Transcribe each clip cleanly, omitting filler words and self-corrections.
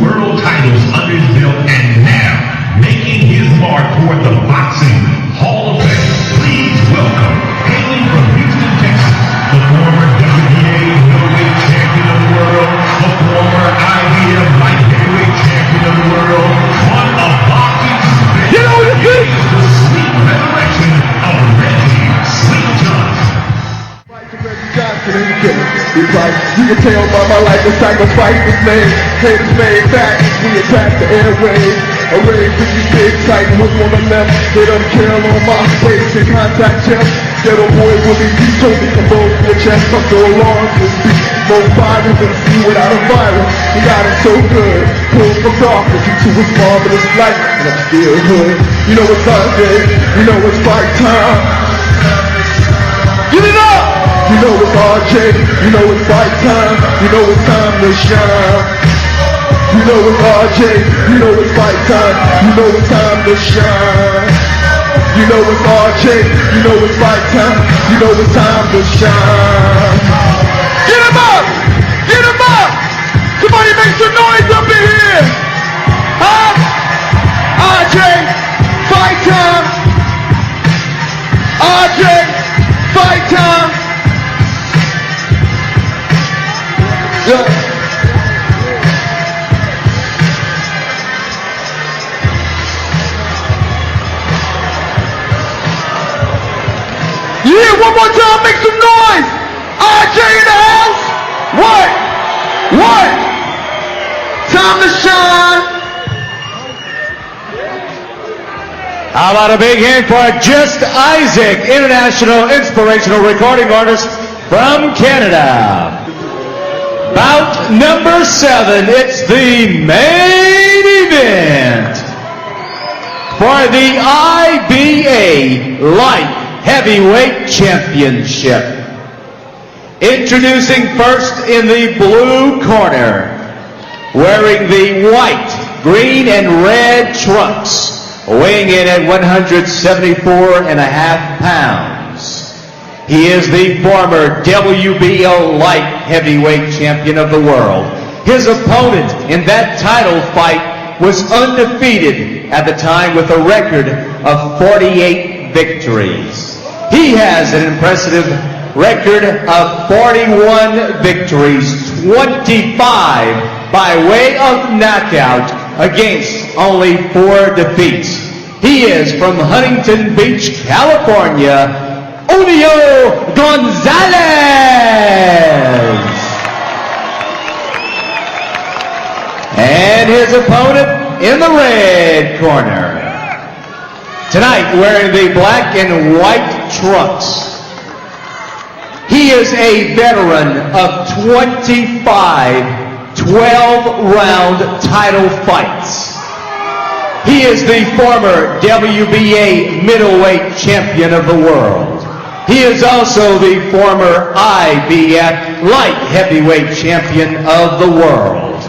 world titles under his belt, and now making his mark toward the Boxing Hall of Fame. Please welcome, hailing from Houston, Texas, the former WBA middleweight champion of the world, the former IBF light heavyweight champion of the world, one of boxing's best. Get on your feet! The sweet resurrection of Reggie Sweet Johnson. Because you can tell by my life the sacrifice was made. Haters made back, we attacked the airwaves. A rage with you big sight was one of them. They don't kill on my face and contact chest. Ghetto boy Willie D told me to blow your chest. I'm so long to speak. More virus than see without a virus. He got it so good. Pulled from darkness into his marvelous light. And I'm still hood. You know it's Sunday. You know it's fight time. Give it up! You know it's RJ, you know it's fight time, you know it's time to shine. You know it's RJ, you know it's fight time, you know it's time to shine. You know it's RJ, you know it's fight time, you know it's time to shine. Get him up! Get him up! Somebody make some noise up in here! Huh? RJ, fight time! RJ, fight time! Yeah. Yeah, one more time, make some noise! RJ in the house! What? Time to shine! How about a big hand for Just Isaac, international inspirational recording artist from Canada. Bout number 7, it's the main event for the IBA Light Heavyweight Championship. Introducing first in the blue corner, wearing the white, green, and red trunks, weighing in at 174.5 pounds. He is the former WBO light heavyweight champion of the world. His opponent in that title fight was undefeated at the time with a record of 48 victories. He has an impressive record of 41 victories, 25 by way of knockout against only 4 defeats. He is from Huntington Beach, California, Julio Gonzales. And his opponent in the red corner. Tonight wearing the black and white trunks. He is a veteran of 25 12-round title fights. He is the former WBA middleweight champion of the world. He is also the former IBF light heavyweight champion of the world.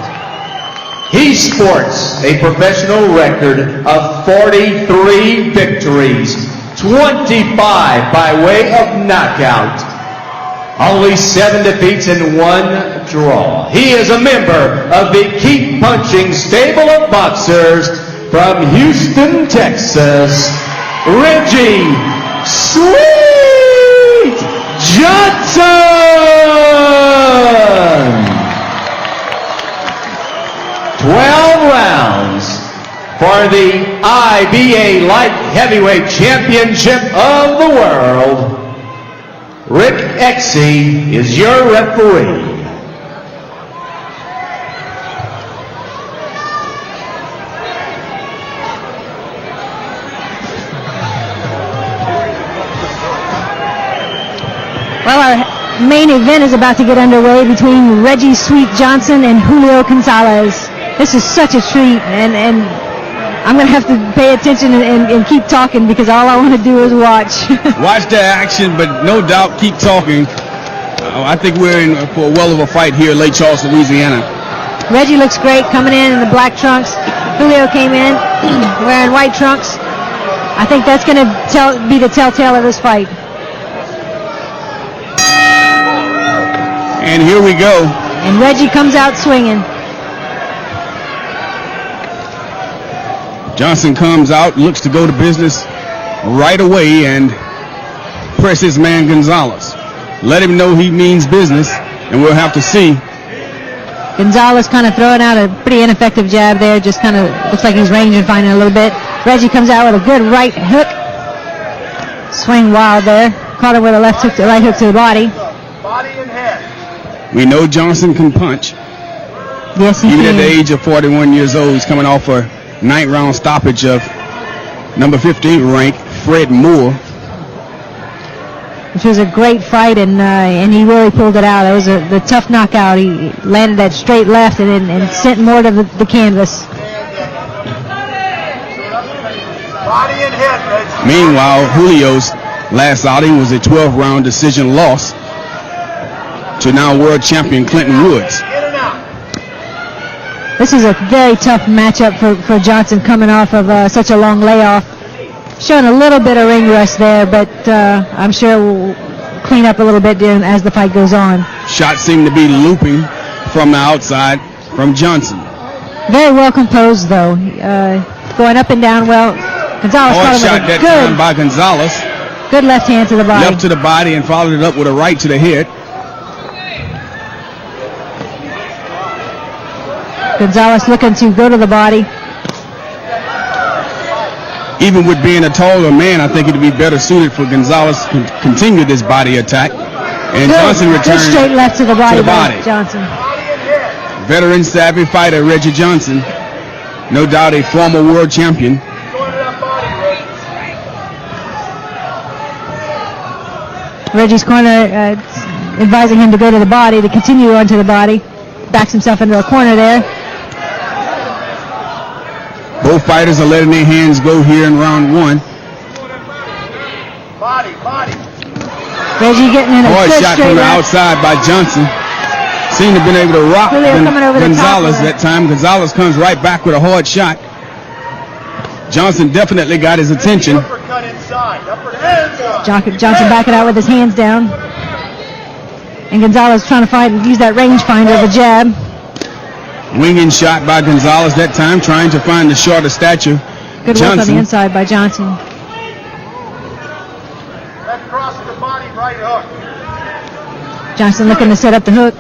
He sports a professional record of 43 victories, 25 by way of knockout, only 7 defeats and 1 draw. He is a member of the Keep Punching stable of boxers from Houston, Texas, Reggie Sweet Johnson. 12 rounds for the IBA Light Heavyweight Championship of the world. Rick Exie is your referee. Well, our main event is about to get underway between Reggie Sweet Johnson and Julio Gonzales. This is such a treat, and I'm going to have to pay attention and keep talking because all I want to do is watch. Watch the action, but no doubt keep talking. I think we're in for a well of a fight here in Lake Charles, Louisiana. Reggie looks great coming in the black trunks. Julio came in wearing white trunks. I think that's going to be the telltale of this fight. And here we go. And Reggie comes out swinging. Johnson comes out, looks to go to business right away and press his man Gonzales. Let him know he means business, and we'll have to see. Gonzales kind of throwing out a pretty ineffective jab there. Just kind of looks like he's range and finding a little bit. Reggie comes out with a good right hook. Swing wild there. Caught him with a left hook to right hook to the body. Body and head. We know Johnson can punch. Yes, he Even can. at the age of 41 years old, he's coming off a 9th round stoppage of number 15 ranked Fred Moore. Which was a great fight, and he really pulled it out. It was the tough knockout. He landed that straight left and sent Moore to the canvas. Body and head, Reggie. Meanwhile, Julio's last outing was a 12-round decision loss to now world champion Clinton Woods. In and out. This is a very tough matchup for Johnson coming off of such a long layoff. Showing a little bit of ring rust there, but I'm sure we'll clean up a little bit as the fight goes on. Shots seem to be looping from the outside from Johnson. Very well composed, though. Going up and down well. Gonzales Hard caught him shot with that a time by Gonzales. good left hand to the body. Left to the body and followed it up with a right to the head. Gonzales looking to go to the body. Even with being a taller man, I think it would be better suited for Gonzales to continue this body attack. And Johnson Good returns straight left to the body, by body. Johnson. Veteran savvy fighter Reggie Johnson. No doubt a former world champion. Going to that body, Reggie. Reggie's corner advising him to go to the body, to continue onto the body. Backs himself into a corner there. Both fighters are letting their hands go here in round one. Body, body. Reggie getting in a Hard good shot straight from the left. outside by Johnson. Seemed to have been able to rock Julio coming over the top Gonzales with it. that time. Gonzales comes right back with a hard shot. Johnson definitely got his attention. Uppercut inside. Upper hands up. Johnson backing out with his hands down. And Gonzales trying to use that rangefinder of a jab. Winging shot by Gonzales that time, trying to find the shorter stature. Good work on the Johnson. inside by Johnson. Left cross to the body, right hook. Johnson looking to set up the hook.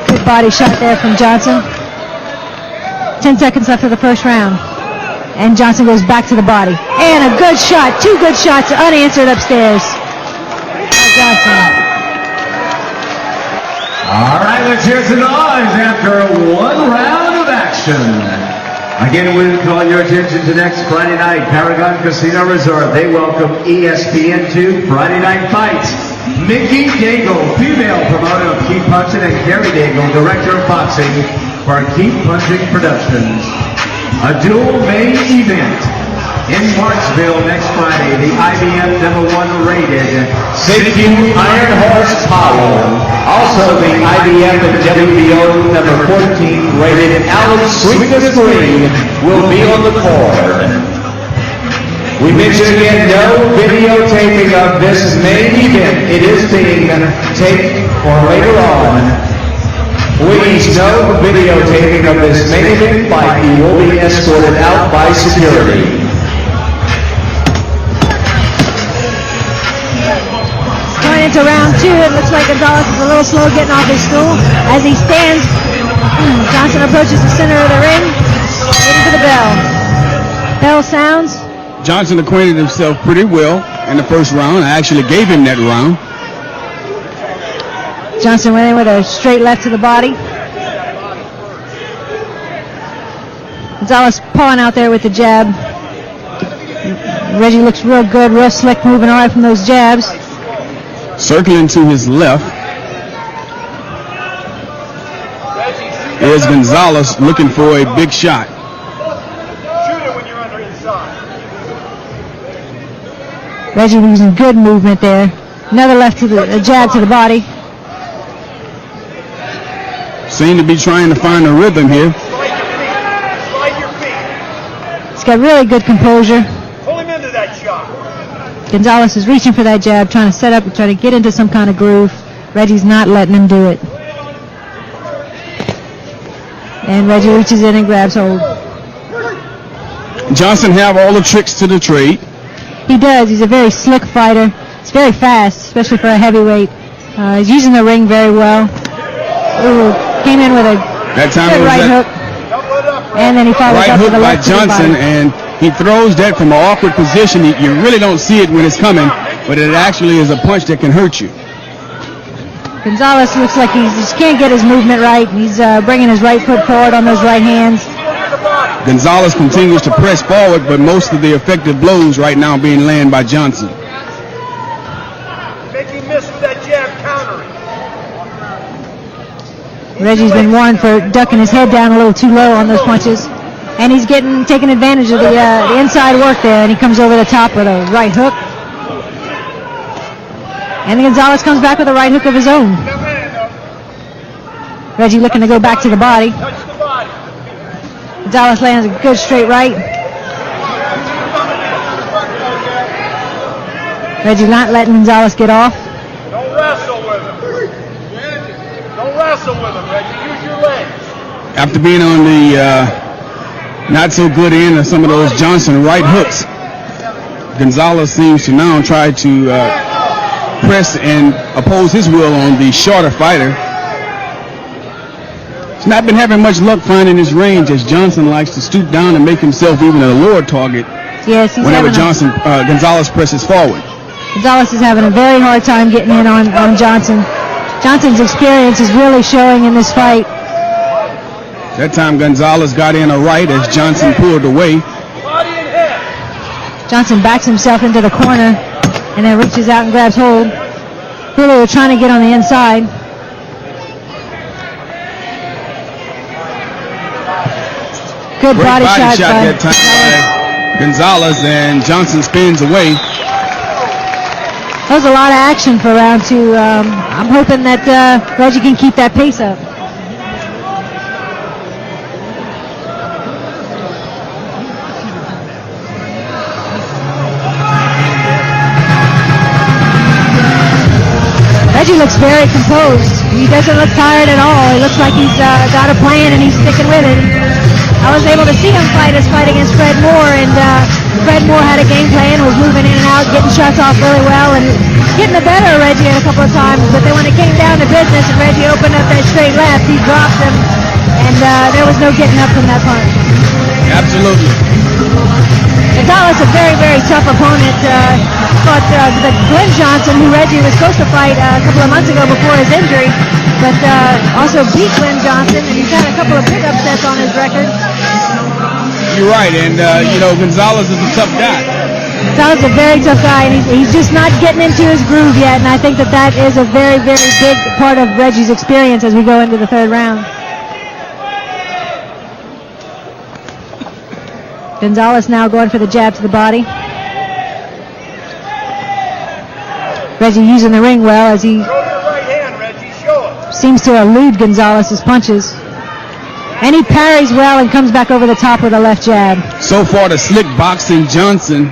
Good body shot there from Johnson. 10 seconds left of the first round. And Johnson goes back to the body. And a good shot. 2 good shots unanswered upstairs. By Johnson. All right, let's hear some noise after one round of action. Again, we call your attention to next Friday night, Paragon Casino Resort. They welcome ESPN2 Friday Night Fights. Mickey Daigle, female promoter of Keep Punching, and Gary Daigle, director of boxing for Keep Punching Productions. A dual main event in Marksville next Friday. The IBF #1 rated 60 Iron Horse Powell. Also the IBF and WBO #14 rated Alex Sweetness Green will be on the card. We mention again no videotaping of this main event. It is being taped for later on. Please, no videotaping of this main event fight. He will be escorted out by security. Going into round 2, it looks like Gonzales is a little slow getting off his stool. As he stands, Johnson approaches the center of the ring, waiting for the bell. Bell sounds. Johnson acquainted himself pretty well in the first round. I actually gave him that round. Johnson went in with a straight left to the body. Gonzales pawing out there with the jab. Reggie looks real good, real slick, moving away from those jabs. Circling to his left is Gonzales looking for a big shot. Shoot it when you're under inside. Reggie using good movement there. Another left to a jab to the body. Seem to be trying to find a rhythm here. Slide your feet. He's got really good composure. Pull him into that shot. Gonzales is reaching for that jab, trying to set up and try to get into some kind of groove. Reggie's not letting him do it. And Reggie reaches in and grabs hold. Johnson have all the tricks to the trade. He does. He's a very slick fighter. He's very fast, especially for a heavyweight. He's using the ring very well. Ooh, came in with a That time good it was right that hook. And then he follows right up hook with a by left to the Johnson, body. and he throws that from an awkward position. You really don't see it when it's coming, but it actually is a punch that can hurt you. Gonzales looks like he just can't get his movement right. He's bringing his right foot forward on those right hands. Gonzales continues to press forward, but most of the effective blows right now being landed by Johnson. Make him miss with that jab countering. Reggie's been warned for ducking his head down a little too low on those punches. And he's taking advantage of the inside work there, and he comes over the top with a right hook. And Gonzales comes back with a right hook of his own. Reggie looking to go back to the body. Gonzales lands a good straight right. Reggie not letting Gonzales get off. Don't wrestle with him. Don't wrestle with him, Reggie. Use your legs. After being on the not so good end of some of those Johnson right hooks, Gonzales seems to now try to press and oppose his will on the shorter fighter. He's not been having much luck finding his range, as Johnson likes to stoop down and make himself even a lower target Yes, he's whenever having Gonzales presses forward. Gonzales is having a very hard time getting in on Johnson. Johnson's experience is really showing in this fight. That time Gonzales got in a right as Johnson pulled away. Johnson backs himself into the corner and then reaches out and grabs hold. Julio trying to get on the inside. Good Great body shot by that time by Gonzales, and Johnson spins away. That was a lot of action for round two. I'm hoping that Reggie can keep that pace up. Reggie looks very composed. He doesn't look tired at all. He looks like he's got a plan and he's sticking with it. I was able to see him fight his fight against Fred Moore, and Fred Moore had a game plan, was moving in and out, getting shots off really well, and getting the better of Reggie a couple of times. But then when it came down to business and Reggie opened up that straight left, he dropped him, and there was no getting up from that punch. Absolutely. Gonzales, a very, very tough opponent. Fought the Glenn Johnson, who Reggie was supposed to fight a couple of months ago before his injury, but also beat Glenn Johnson, and he's had a couple of big upsets on his record. You're right, and Gonzales is a tough guy. Gonzales is a very tough guy, and he's just not getting into his groove yet, and I think that is a very, very big part of Reggie's experience as we go into the third round. Gonzales now going for the jab to the body. Reggie using the ring well as he seems to elude Gonzales' punches. And he parries well and comes back over the top with a left jab. So far, the slick boxing Johnson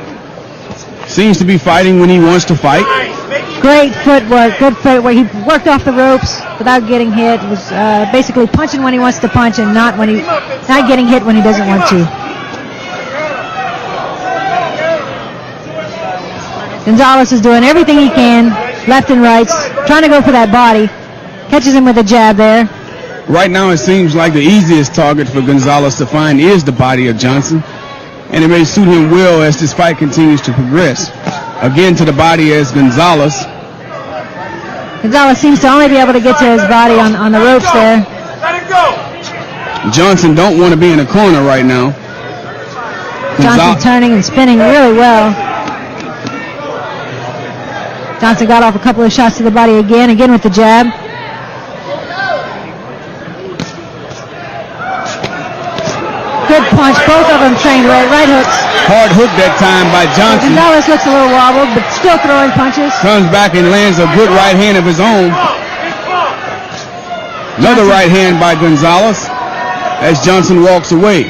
seems to be fighting when he wants to fight. Great footwork, good footwork. He worked off the ropes without getting hit. He was basically punching when he wants to punch and not getting hit when he doesn't want to. Gonzales is doing everything he can, left and right, trying to go for that body. Catches him with a jab there. Right now, it seems like the easiest target for Gonzales to find is the body of Johnson, and it may suit him well as this fight continues to progress. Again to the body as Gonzales. Gonzales seems to only be able to get to his body on the ropes there. Let it go. Johnson don't want to be in a corner right now. Johnson turning and spinning really well. Johnson got off a couple of shots to the body again with the jab. Good punch, both of them trained right hooks. Hard hook that time by Johnson. Gonzales looks a little wobbled, but still throwing punches. Comes back and lands a good right hand of his own. Another right hand by Gonzales as Johnson walks away.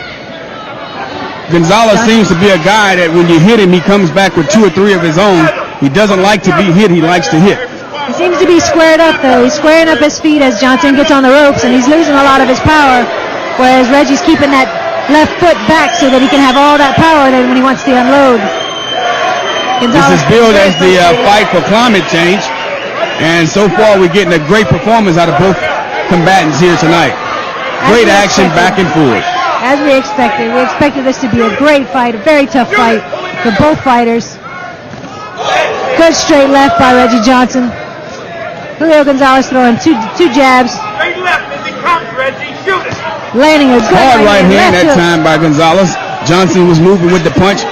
Gonzales seems to be a guy that when you hit him, he comes back with 2 or 3 of his own. He doesn't like to be hit, he likes to hit. He seems to be squared up, though. He's squaring up his feet as Johnson gets on the ropes, and he's losing a lot of his power. whereas Reggie's keeping that left foot back so that he can have all that power then when he wants to unload. This is billed as the fight for climate change, and so far we're getting a great performance out of both combatants here tonight. Great action back and forth. As we expected. We expected this to be a great fight, a very tough fight for both fighters. Good straight left by Reggie Johnson. Julio Gonzales throwing two jabs. Straight left as he comes, Reggie. Shoot it. Landing a good Hard right hand left that hook. time by Gonzales. Johnson was moving with the punch.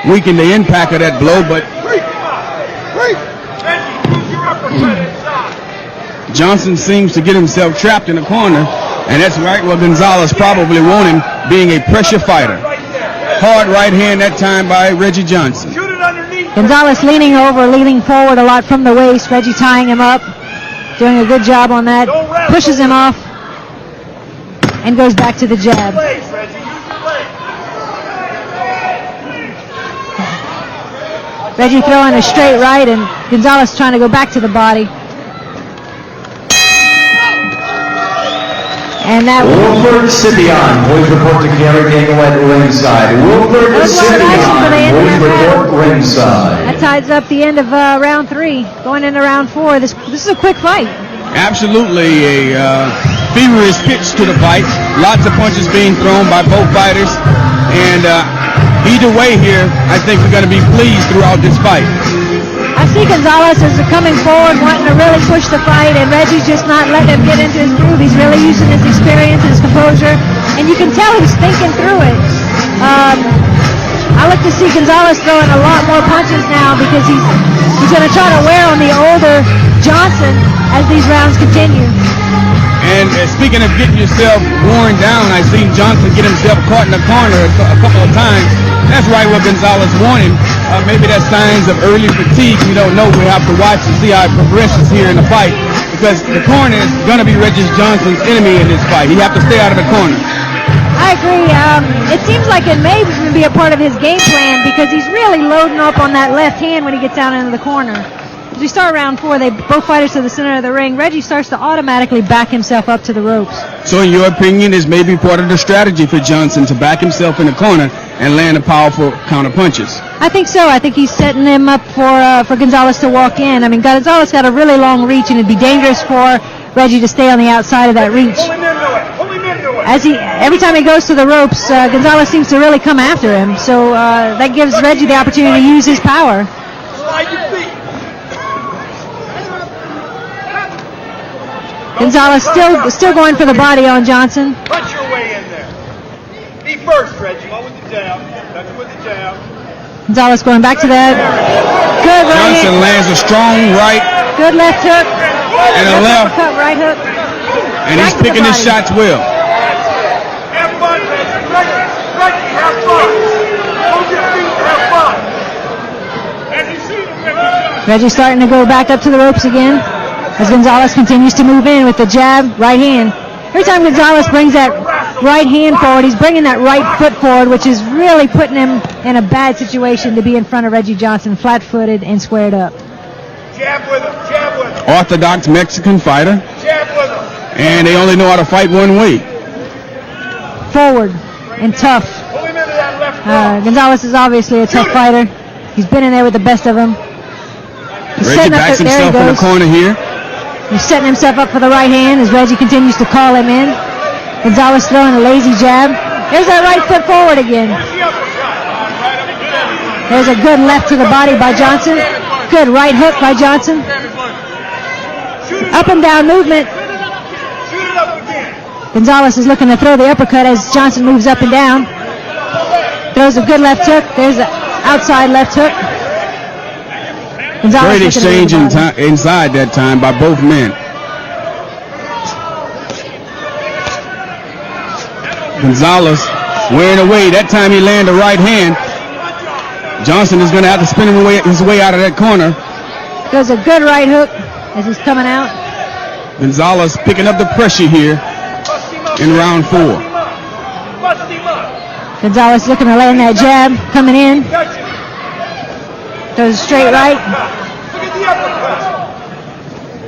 Weakened the impact of that blow, but Reggie, use your uppercut inside. Johnson seems to get himself trapped in the corner, and that's right where Gonzales probably want him, being a pressure fighter. Hard right hand that time by Reggie Johnson. Shoot it underneath. Gonzales leaning over, leaning forward a lot from the waist. Reggie tying him up, doing a good job on that. Pushes him off and goes back to the jab. Legs, Reggie. Use your legs. Reggie throwing a straight right and Gonzales trying to go back to the body. And that Wilford Scipion, boys report to Gary Daigle at ringside. Wilford Those were the action for the end of Scipion, boys that report ringside. that ties up the end of round 3. Going into round 4. This is a quick fight. Absolutely a feverish pitch to the fight. Lots of punches being thrown by both fighters. And either way here, I think we're going to be pleased throughout this fight. I see Gonzales is coming forward, wanting to really push the fight, and Reggie's just not letting him get into his groove. He's really using his experience, his composure, and you can tell he's thinking through it. I look to see Gonzales throwing a lot more punches now because he's going to try to wear on the older Johnson as these rounds continue. And speaking of getting yourself worn down, I've seen Johnson get himself caught in the corner a couple of times. That's right where Gonzales want him. Maybe that's signs of early fatigue. We don't know. We have to watch and see how it progresses here in the fight, because the corner is going to be Reggie Johnson's enemy in this fight. He have to stay out of the corner. I agree. It seems like it may even be a part of his game plan because he's really loading up on that left hand when he gets down into the corner. As we start round 4, they both fighters to the center of the ring. Reggie starts to automatically back himself up to the ropes. So in your opinion, is maybe part of the strategy for Johnson to back himself in the corner and land a powerful counter punches? I think so. I think he's setting him up for Gonzales to walk in. I mean, Gonzales got a really long reach, and it'd be dangerous for Reggie to stay on the outside of that reach. Pull him into it. Pull him into it. Every time he goes to the ropes, Gonzales seems to really come after him. So that gives Reggie the opportunity to use his power. Slide your feet. Gonzales still going for the body on Johnson. Punch your way in there. Be first, Reggie. Go with the jab. Touch it with the jab. Gonzales going back to that. Good right Johnson hand. lands a strong right Good left hook. and a left, Uppercut, right hook. and he's Back to the picking his body. shots well. Have fun, Reggie. Reggie, have fun. Hold your feet. Have fun. As you see the Reggie. Reggie starting to go back up to the ropes again as Gonzales continues to move in with the jab, right hand. Every time Gonzales brings that right hand forward, he's bringing that right foot forward, which is really putting him in a bad situation to be in front of Reggie Johnson, flat-footed and squared up. Jab with him. Jab with him. Orthodox Mexican fighter, Jab with him. and they only know how to fight one way. Forward and tough. Pull him into that left cross. Gonzales is obviously a tough fighter. He's been in there with the best of them. He's Reggie setting up backs there he himself in the goes. corner here. He's setting himself up for the right hand as Reggie continues to call him in. Gonzales throwing a lazy jab. There's that right foot forward again. Where's the uppercut? Right up again. There's a good left to the body by Johnson. Good right hook by Johnson. Up and down movement. Shoot it up again. Gonzales is looking to throw the uppercut as Johnson moves up and down. Throws a good left hook. There's the outside left hook. Gonzales Great looking to exchange move the body. inside that time by both men. Gonzales wearing away. That time he landed a right hand. Johnson is going to have to spin his way out of that corner. Does a good right hook as he's coming out. Gonzales picking up the pressure here in round 4. Bust him up. Gonzales looking to land that jab, coming in. Touch it. Does a straight right. Look at the uppercut.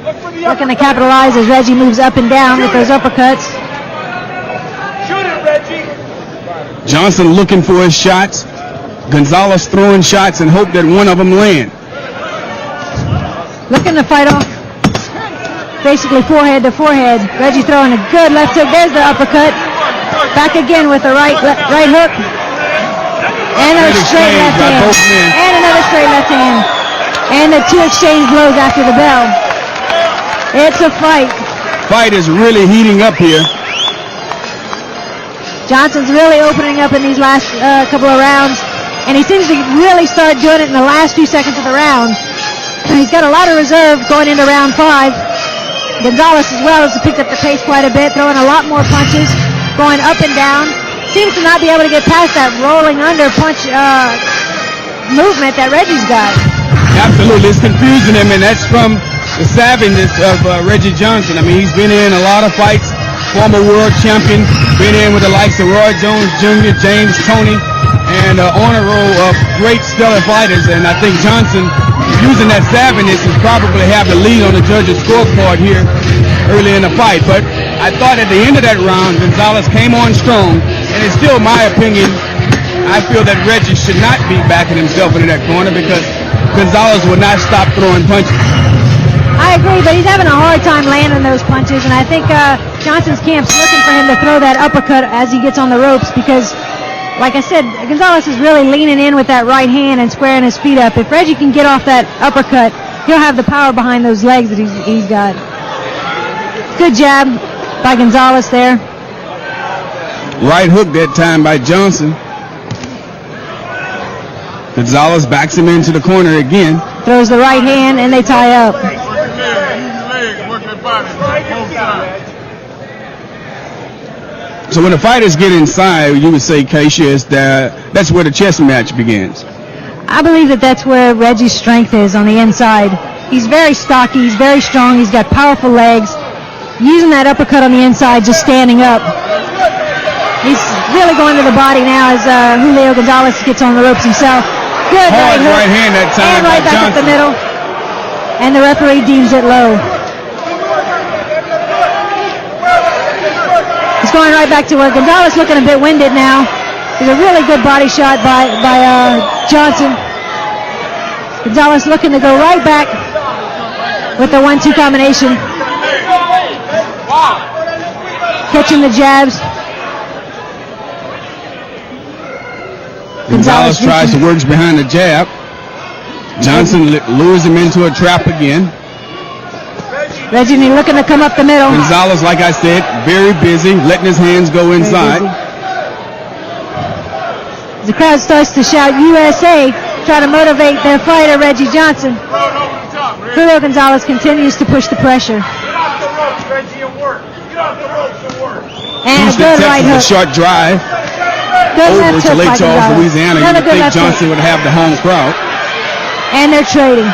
Look for the Looking to uppercut. capitalize as Reggie moves up and down with those uppercuts. Johnson looking for his shots. Gonzales throwing shots and hope that one of them land. Looking to fight off. Basically forehead to forehead. Reggie throwing a good left hook. There's the uppercut. Back again with the right hook. And a straight left hand. And another straight left hand. And the two exchange blows after the bell. It's a fight. Fight is really heating up here. Johnson's really opening up in these last couple of rounds. And he seems to really start doing it in the last few seconds of the round. He's got a lot of reserve going into round 5. Gonzales as well has picked up the pace quite a bit, throwing a lot more punches, going up and down. Seems to not be able to get past that rolling under punch movement that Reggie's got. Absolutely, it's confusing him, and that's from the savviness of Reggie Johnson. I mean, he's been in a lot of fights, former world champion, been in with the likes of Roy Jones Jr., James Toney, and on a row of great stellar fighters. And I think Johnson, using that savviness, is probably have the lead on the judges' scorecard here early in the fight. But I thought at the end of that round, Gonzales came on strong, and it's still my opinion. I feel that Reggie should not be backing himself into that corner because Gonzales will not stop throwing punches. I agree, but he's having a hard time landing those punches, and I think Johnson's camp's looking for him to throw that uppercut as he gets on the ropes because, like I said, Gonzales is really leaning in with that right hand and squaring his feet up. If Reggie can get off that uppercut, he'll have the power behind those legs that he's got. Good jab by Gonzales there. Right hook that time by Johnson. Gonzales backs him into the corner again. Throws the right hand and they tie up. So when the fighters get inside, you would say, Keisha, is that's where the chess match begins. I believe that that's where Reggie's strength is, on the inside. He's very stocky, he's very strong, he's got powerful legs. Using that uppercut on the inside, just standing up. He's really going to the body now as Julio Gonzales gets on the ropes himself. Good hard right hand that time and right by back Johnson. up the middle. And the referee deems it low. He's going right back to work. Gonzales looking a bit winded now. There's a really good body shot by Johnson. Gonzales looking to go right back with the 1-2 combination. Catching the jabs. Gonzales tries to work behind the jab. Johnson lures him into a trap again. Reggie looking to come up the middle. Gonzales, like I said, very busy, letting his hands go inside. The crowd starts to shout USA, try to motivate their fighter, Reggie Johnson. Julio Gonzales continues to push the pressure. And a good right hook. A short drive Good over left to hook Lake by Charles, Gonzales. Louisiana. You Another would good think left hook. Johnson would have the home crowd. And they're trading.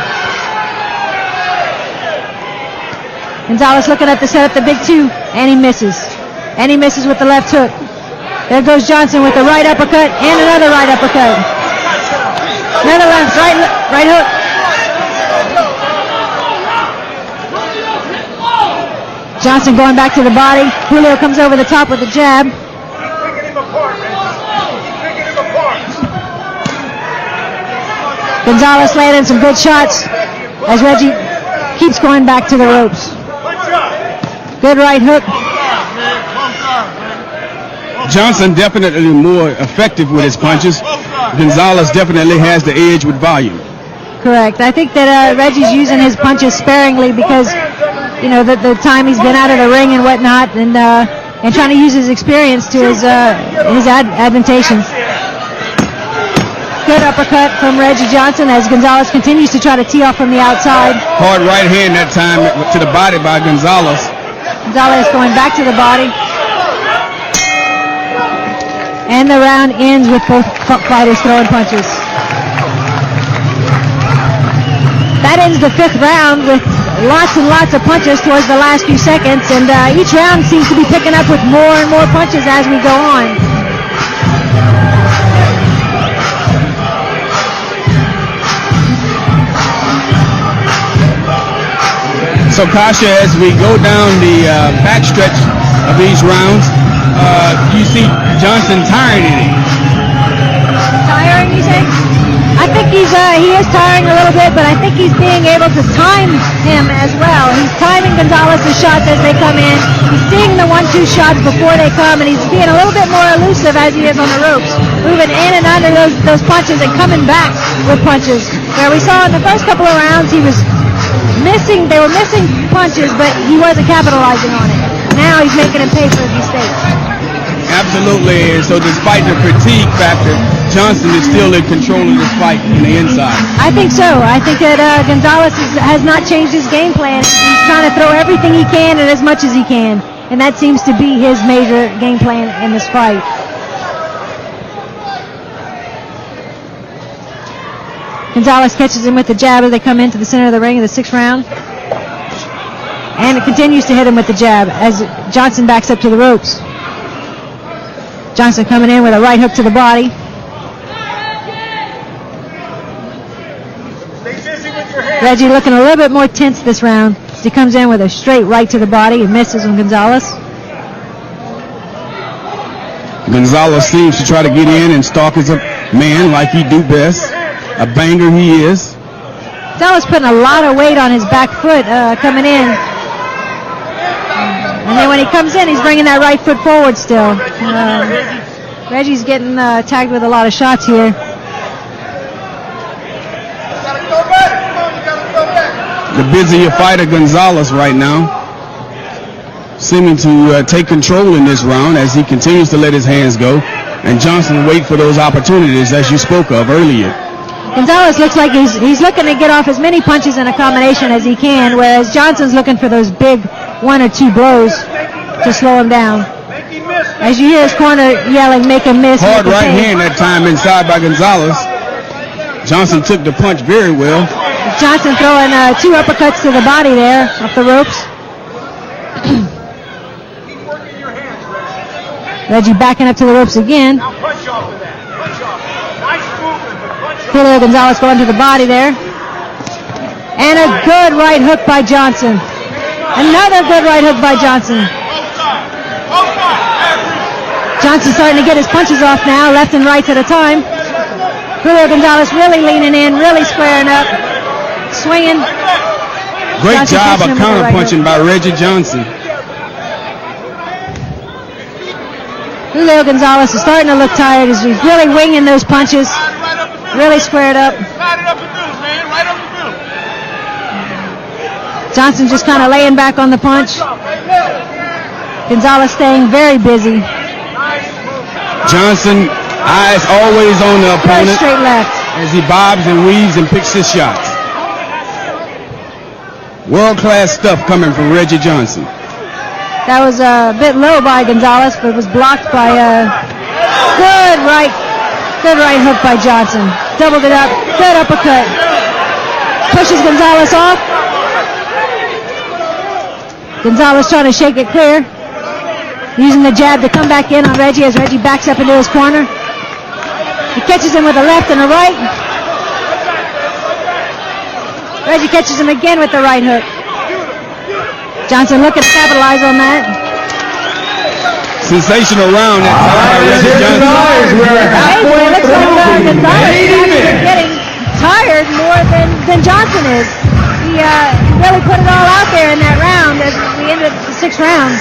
Gonzales looking at the setup, the big 2, and he misses. And he misses with the left hook. There goes Johnson with the right uppercut and another right uppercut. Another left, right hook. Johnson going back to the body. Julio comes over the top with the jab. Gonzales landing some good shots as Reggie keeps going back to the ropes. Good right hook. Johnson definitely more effective with his punches. Gonzales definitely has the edge with volume. Correct. I think that Reggie's using his punches sparingly because, you know, the time he's been out of the ring and whatnot, and trying to use his experience to his advantageous. Good uppercut from Reggie Johnson as Gonzales continues to try to tee off from the outside. Hard right hand that time to the body by Gonzales. Gonzales going back to the body. And the round ends with both fighters throwing punches. That ends the 5th round with lots and lots of punches towards the last few seconds, and each round seems to be picking up with more and more punches as we go on. So Kasha, as we go down the backstretch of these rounds, you see Johnson tiring in it? Tiring, you say? I think he is tiring a little bit, but I think he's being able to time him as well. He's timing Gonzales' shots as they come in. He's seeing the 1-2 shots before they come, and he's being a little bit more elusive as he is on the ropes, moving in and under those punches and coming back with punches. Where we saw in the first couple of rounds, he was missing. They were missing punches, but he wasn't capitalizing on it. Now he's making him pay for his mistakes. Absolutely. And so despite the fatigue factor, Johnson is still in control of this fight from the inside. I think so. I think that Gonzales has not changed his game plan. He's trying to throw everything he can and as much as he can. And that seems to be his major game plan in this fight. Gonzales catches him with the jab as they come into the center of the ring in the 6th round. And it continues to hit him with the jab as Johnson backs up to the ropes. Johnson coming in with a right hook to the body. Reggie looking a little bit more tense this round as he comes in with a straight right to the body and misses on Gonzales. Gonzales seems to try to get in and stalk his man like he do best. A banger he is. Gonzales putting a lot of weight on his back foot coming in. And then when he comes in, he's bringing that right foot forward still. Reggie's getting tagged with a lot of shots here. The busier fighter Gonzales right now, seeming to take control in this round as he continues to let his hands go. And Johnson wait for those opportunities as you spoke of earlier. Gonzales looks like he's looking to get off as many punches in a combination as he can, whereas Johnson's looking for those big 1 or 2 blows to slow him down. As you hear his corner yelling, make him miss. Hard right hand that time inside by Gonzales. Johnson took the punch very well. Johnson throwing 2 uppercuts to the body there off the ropes. Reggie backing up to the ropes again. Julio Gonzales going to the body there. And a good right hook by Johnson. Another good right hook by Johnson. Johnson starting to get his punches off now, left and right at a time. Julio Gonzales really leaning in, really squaring up, swinging. Great Johnson job of catching him with the right counter-punching by Reggie Johnson. Julio Gonzales is starting to look tired as he's really winging those punches, really squared up. Johnson just kind of laying back on the punch. Gonzales staying very busy. Johnson, eyes always on the Very opponent straight left. as he bobs and weaves and picks his shots. World-class stuff coming from Reggie Johnson. That was a bit low by Gonzales, but was blocked by a good right hook by Johnson. Doubled it up, good uppercut. Pushes Gonzales off. Gonzales trying to shake it clear. Using the jab to come back in on Reggie as Reggie backs up into his corner. He catches him with a left and a right. Reggie catches him again with the right hook. Johnson looking to capitalize on that. Sensational round that time by Reggie Johnson. It looks like Gonzales is actually getting tired more than Johnson is. He really put it all out there in that round as we ended the 6th round.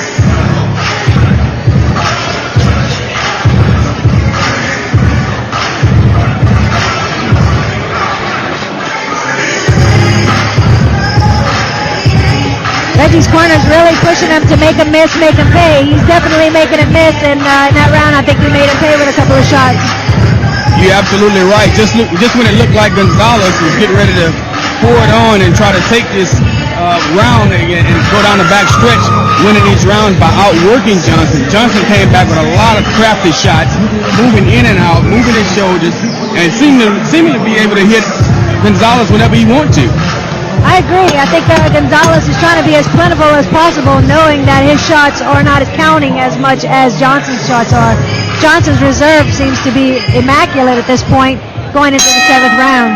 Reggie's corner's really pushing him to make him miss, make him pay. He's definitely making him miss, and in that round, I think he made him pay with a couple of shots. You're absolutely right. Just when it looked like Gonzales was getting ready to pour it on and try to take this round and go down the back stretch, winning these rounds by outworking Johnson. Johnson came back with a lot of crafty shots, moving in and out, moving his shoulders, and seeming to be able to hit Gonzales whenever he wants to. I agree. I think Gonzales is trying to be as plentiful as possible, knowing that his shots are not counting as much as Johnson's shots are. Johnson's reserve seems to be immaculate at this point, going into the 7th round.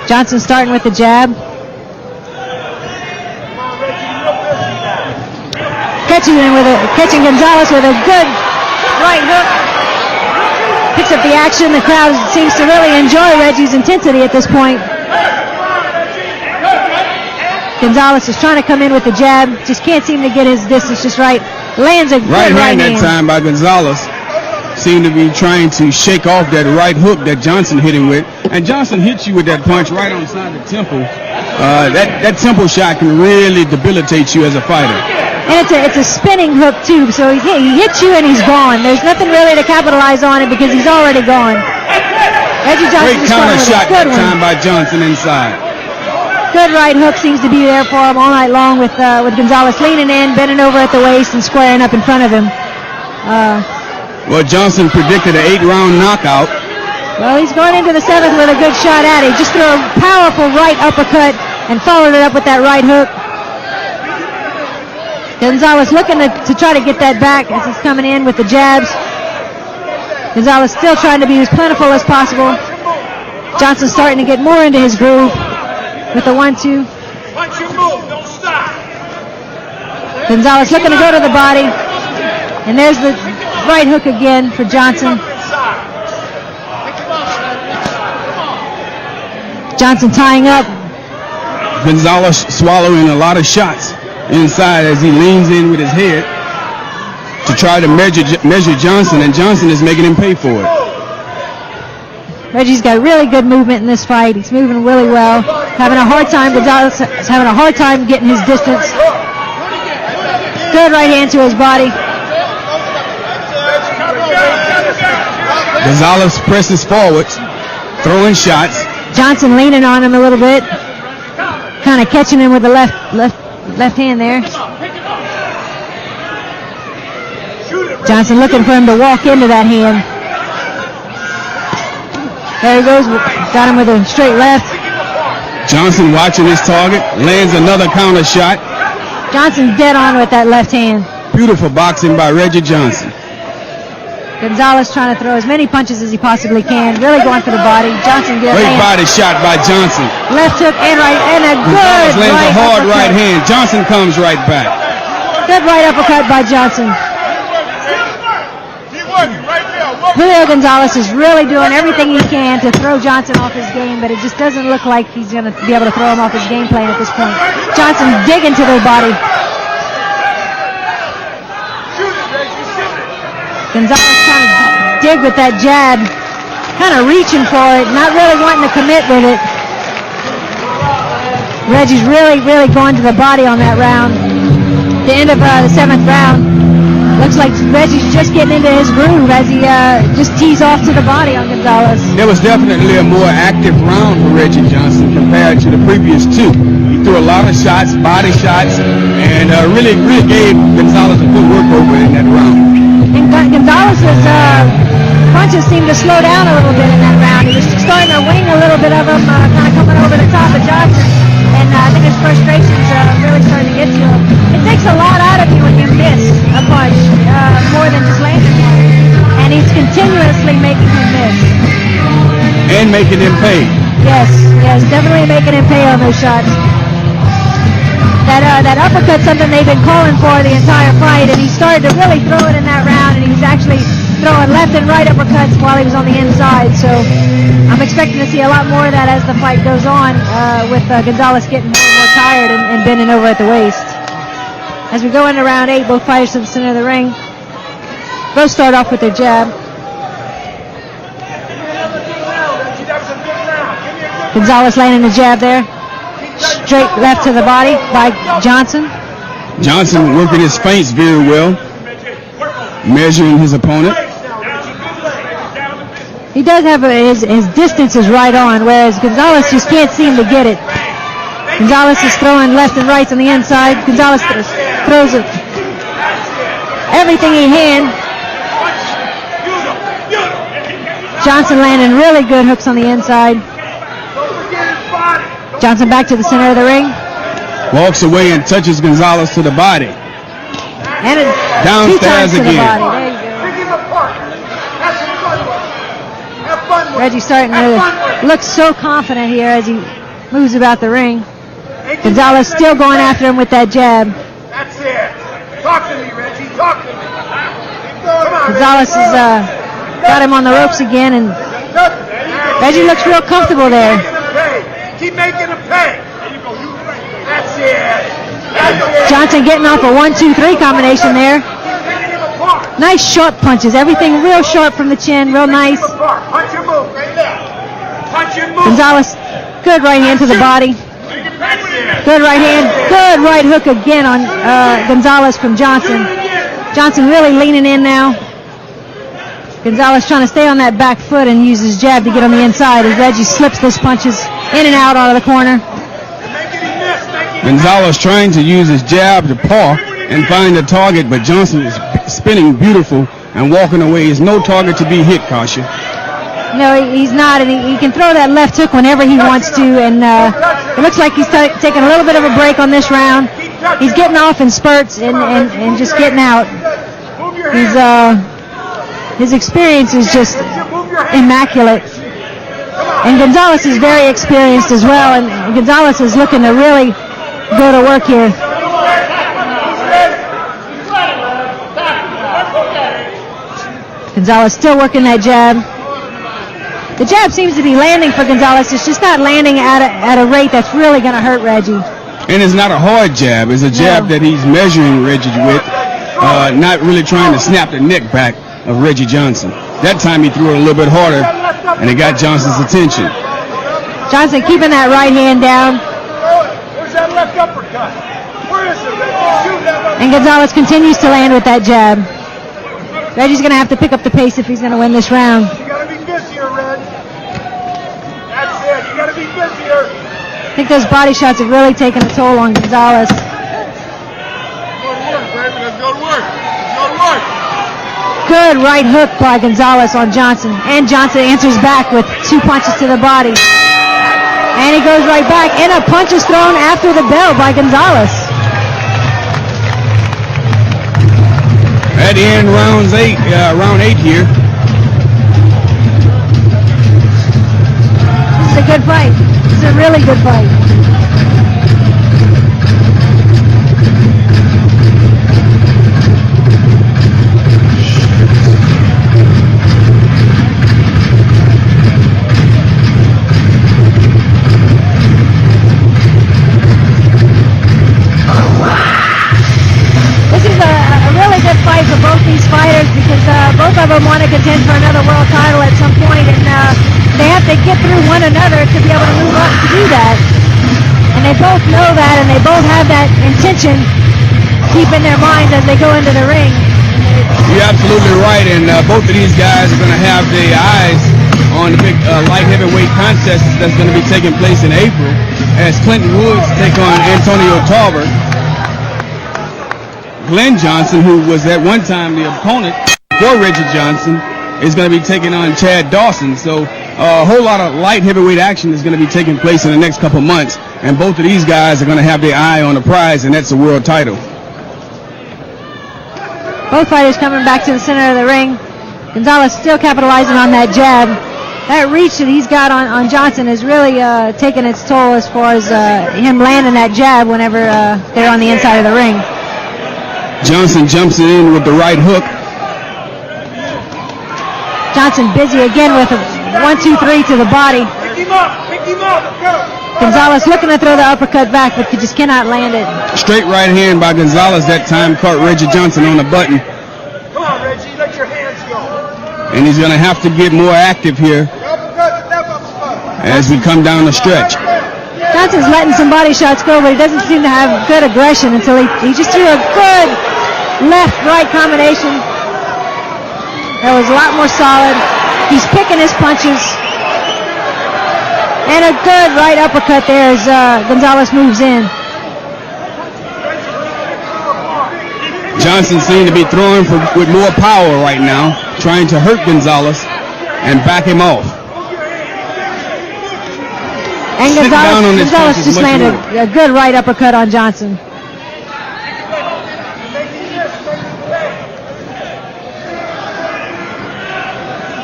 Johnson starting with the jab. catching Gonzales with a good right hook. Picks up the action. The crowd seems to really enjoy Reggie's intensity at this point. Gonzales is trying to come in with the jab. Just can't seem to get his distance just right. Lands a good right hand hand. that time by Gonzales. Seemed to be trying to shake off that right hook that Johnson hit him with. And Johnson hits you with that punch right on the side of the temple. That temple shot can really debilitate you as a fighter. And it's a spinning hook too, so he hits you and he's gone. There's nothing really to capitalize on it because he's already gone. Reggie Johnson Great counter shot that time by Johnson inside. Good right hook seems to be there for him all night long with Gonzales leaning in, bending over at the waist, and squaring up in front of him. Well, Johnson predicted an 8-round knockout. Well, he's going into the 7th with a good shot at it. He just threw a powerful right uppercut and followed it up with that right hook. Gonzales looking to try to get that back as he's coming in with the jabs. Gonzales still trying to be as plentiful as possible. Johnson starting to get more into his groove with the 1-2. Once you move, don't stop. Gonzales looking to go to the body. And there's the right hook again for Johnson. Johnson tying up. Gonzales swallowing a lot of shots inside as he leans in with his head to try to measure Johnson, and Johnson is making him pay for it. Reggie's got really good movement in this fight. He's moving really well. Having a hard time. Gonzales is having a hard time getting his distance. Good right hand to his body. Gonzales presses forwards, throwing shots. Johnson leaning on him a little bit, kind of catching him with the left hand there. Johnson looking for him to walk into that hand. There he goes, got him with a straight left. Johnson watching his target, lands another counter shot. Johnson's dead on with that left hand. Beautiful boxing by Reggie Johnson. Gonzales trying to throw as many punches as he possibly can, really going for the body. Johnson gets great body shot by Johnson. Left hook and right, and a Gonzales good lands right a hard uppercut. right hand. Johnson comes right back. Good right uppercut by Johnson. Julio Gonzales is really doing everything he can to throw Johnson off his game, but it just doesn't look like he's going to be able to throw him off his game plan at this point. Johnson digging to the body. Gonzales trying to dig with that jab, kind of reaching for it, not really wanting to commit with it. Reggie's really going to the body on that round. The end of the 7th round. Looks like Reggie's just getting into his groove as he just tees off to the body on Gonzales. There was definitely a more active round for Reggie Johnson compared to the previous two. He threw a lot of shots, body shots, and really gave Gonzales a good workover in that round. And Gonzales' punches seemed to slow down a little bit in that round. He was starting to wing a little bit of them, kind of coming over the top of Johnson. And I think his frustration's really starting to get to him. It takes a lot out of you when you miss a punch, more than just landing one. And he's continuously making him miss. And making him pay. Yes, definitely making him pay on those shots. That uppercut's something they've been calling for the entire fight, and he started to really throw it in that round, and he's actually throwing left and right uppercuts while he was on the inside. So I'm expecting to see a lot more of that as the fight goes on, with Gonzales getting more and more tired and bending over at the waist. As we go into round 8, both fighters to the center of the ring. Both start off with their jab. Gonzales landing the jab there. Straight left to the body by Johnson. Johnson working his feints very well, measuring his opponent. He does have his distance is right on, whereas Gonzales just can't seem to get it. Gonzales is throwing left and rights on the inside. Gonzales throws it everything he can. Johnson landing really good hooks on the inside. Johnson back to the center of the ring. Walks away and touches Gonzales to the body. And downstairs 2 times to again. the body. There you go. Reggie starting to look so confident here as he moves about the ring. Gonzales still going after him with that jab. That's it. Talk to me, Gonzales has got him on the ropes again, and Reggie looks real comfortable there. Keep making him pay. That's it. Johnson getting off a 1-2-3 combination there. Nice short punches. Everything real short from the chin. Real nice. Punch and move. Right there. Punch and move. Gonzales, good right hand to the body. Good right hand. Good right hook again on Gonzales from Johnson. Johnson really leaning in now. Gonzales trying to stay on that back foot and use his jab to get on the inside as Reggie slips those punches in and out of the corner. Gonzales trying to use his jab to paw and find a target, but Johnson is spinning beautiful and walking away. There's no target to be hit, Kasha. No, he's not, and he can throw that left hook whenever he wants to, and it looks like he's taking a little bit of a break on this round. He's getting off in spurts and just getting out. His experience is just immaculate. And Gonzales is very experienced as well, and Gonzales is looking to really go to work here. Gonzales still working that jab. The jab seems to be landing for Gonzales. It's just not landing at a rate that's really going to hurt Reggie. And it's not a hard jab. It's a jab that he's measuring Reggie with, not really trying to snap the neck back of Reggie Johnson. That time he threw it a little bit harder, and it got Johnson's attention. Johnson keeping that right hand down. Where's that left uppercut? Where is it, Reggie? Shoot that left. And Gonzales continues to land with that jab. Reggie's going to have to pick up the pace if he's going to win this round. You got to be busier, Red. That's it. You got to be busier. I think those body shots have really taken a toll on Gonzales. Go to work, baby. Let's go to work. Let's go to work. Good right hook by Gonzales on Johnson. And Johnson answers back with 2 punches to the body. And he goes right back. And a punch is thrown after the bell by Gonzales. At the end, round 8 here. This is a good fight. This is a really good fight. This is a really good fight for both these fighters because both of them want to contend for another world title at some point, and they have to get through one another to be able to move up to do that. And they both know that, and they both have that intention deep in their minds as they go into the ring. You're absolutely right, and both of these guys are going to have their eyes on the big light heavyweight contest that's going to be taking place in April as Clinton Woods take on Antonio Tarver. Glenn Johnson, who was at one time the opponent for Reggie Johnson, is going to be taking on Chad Dawson. So a whole lot of light heavyweight action is going to be taking place in the next couple months, and both of these guys are going to have their eye on the prize, and that's the world title. Both fighters coming back to the center of the ring. Gonzales still capitalizing on that jab. That reach that he's got on Johnson is really taking its toll as far as him landing that jab whenever they're on the inside of the ring. Johnson jumps it in with the right hook. Johnson busy again with a 1-2-3 to the body. Pick him up. Pick him up. Go. Gonzales looking to throw the uppercut back, but he just cannot land it. Straight right hand by Gonzales that time caught Reggie Johnson on the button. Come on, Reggie. Let your hands go. And he's going to have to get more active here as we come down the stretch. Johnson's letting some body shots go, but he doesn't seem to have good aggression until he just threw a good left-right combination. That was a lot more solid. He's picking his punches. And a good right uppercut there as Gonzales moves in. Johnson seemed to be throwing with more power right now, trying to hurt Gonzales and back him off. And Gonzales just landed a good right uppercut on Johnson.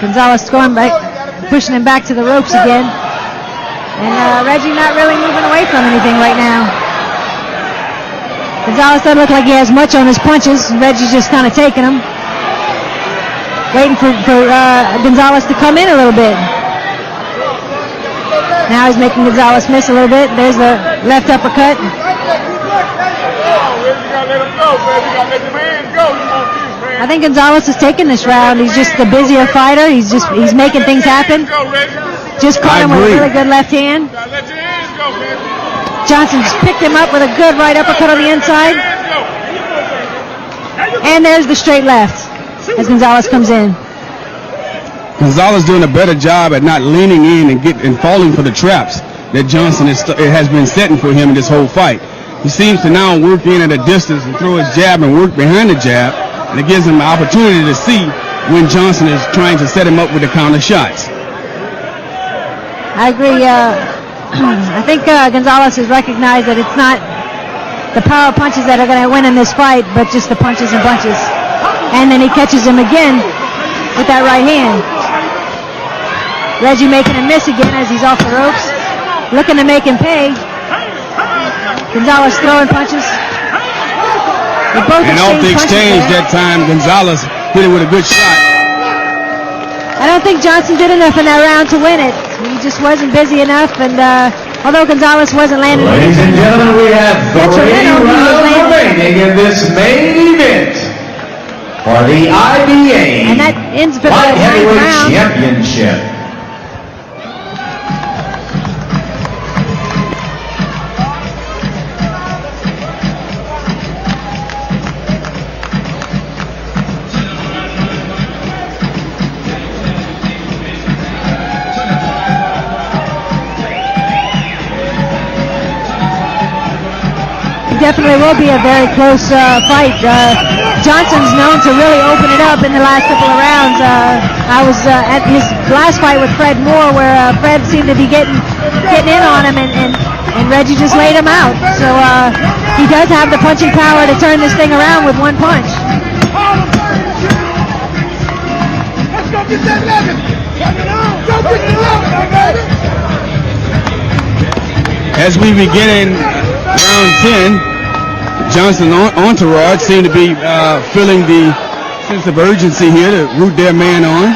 Gonzales going back, pushing him back to the ropes again. And Reggie not really moving away from anything right now. Gonzales doesn't look like he has much on his punches. Reggie's just kind of taking them. waiting for Gonzales to come in a little bit. Now he's making Gonzales miss a little bit. There's the left uppercut. You gotta let him go, baby. You gotta let the man go. You won't keep, man. I think Gonzales is taking this round. He's just the busier fighter. He's making things happen. Go, Reggie. Just caught him with a really good left hand. Gotta let your hands go, man. Johnson just picked him up with a good right uppercut on the inside. And there's the straight left as Gonzales comes in. Gonzales doing a better job at not leaning in and falling for the traps that Johnson has been setting for him in this whole fight. He seems to now work in at a distance and throw his jab and work behind the jab, and it gives him the opportunity to see when Johnson is trying to set him up with the counter shots. I agree. I think Gonzales has recognized that it's not the power punches that are going to win in this fight, but just the punches and bunches. And then he catches him again with that right hand. Reggie making him miss again as he's off the ropes, looking to make him pay. Gonzales throwing punches. And off the exchange that time, Gonzales hit it with a good shot. I don't think Johnson did enough in that round to win it. He just wasn't busy enough, and although Gonzales wasn't landing. Ladies and gentlemen, we have 3 rounds remaining in this main event for the IBA And that ends for the Light ninth Heavyweight round. Championship. Definitely will be a very close fight. Johnson's known to really open it up in the last couple of rounds. I was at his last fight with Fred Moore, where Fred seemed to be getting in on him, and Reggie just laid him out. So he does have the punching power to turn this thing around with one punch. Let's go get that 11. Go get the 11, baby. As we begin in round 10, Johnson's entourage seem to be feeling the sense of urgency here to root their man on.